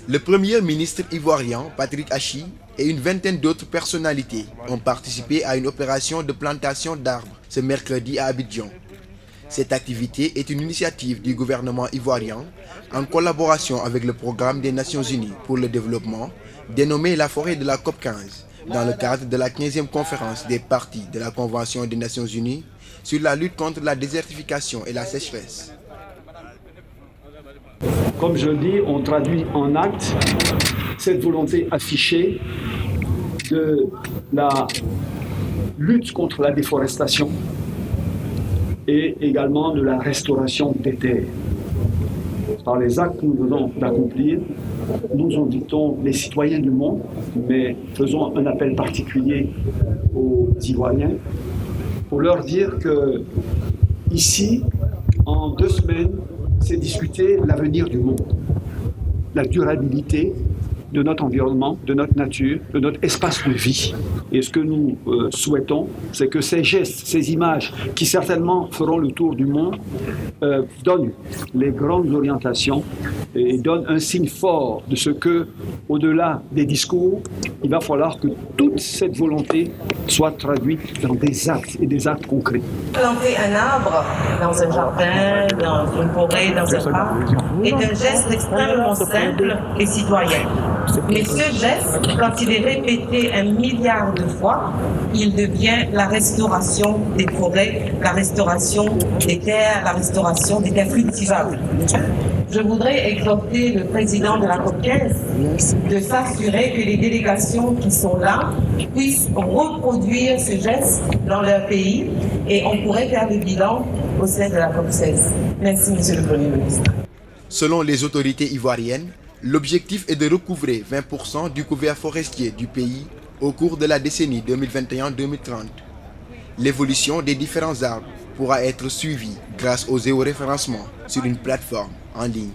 Le premier ministre ivoirien, Patrick Hachi, et une vingtaine d'autres personnalités ont participé à une opération de plantation d'arbres ce mercredi à Abidjan. Cette activité est une initiative du gouvernement ivoirien en collaboration avec le programme des Nations Unies pour le développement, dénommé la forêt de la COP15, dans le cadre de la 15e conférence des parties de la Convention des Nations Unies sur la lutte contre la désertification et la sécheresse. Comme je le dis, on traduit en actes cette volonté affichée de la lutte contre la déforestation et également de la restauration des terres. Par les actes que nous venons d'accomplir, nous invitons les citoyens du monde, mais faisons un appel particulier aux Ivoiriens pour leur dire que ici, en 2 semaines, c'est discuter l'avenir du monde, la durabilité de notre environnement, de notre nature, de notre espace de vie. Et ce que nous souhaitons, c'est que ces gestes, ces images, qui certainement feront le tour du monde, donnent les grandes orientations et donnent un signe fort de ce que, au-delà des discours, il va falloir que toute cette volonté soit traduite dans des actes et des actes concrets. Planter un arbre dans un jardin, dans une forêt, dans un parc, est un geste extrêmement simple et citoyen. Mais ce geste, quand il est répété 1 milliard de fois, il devient la restauration des forêts, la restauration des terres, la restauration des terres cultivables. Je voudrais exhorter le président de la COP15 de s'assurer que les délégations qui sont là puissent reproduire ce geste dans leur pays et on pourrait faire le bilan au sein de la COP16. Merci, Monsieur le Premier ministre. Selon les autorités ivoiriennes, l'objectif est de recouvrer 20% du couvert forestier du pays au cours de la décennie 2021-2030. L'évolution des différents arbres pourra être suivie grâce au géoréférencement sur une plateforme en ligne.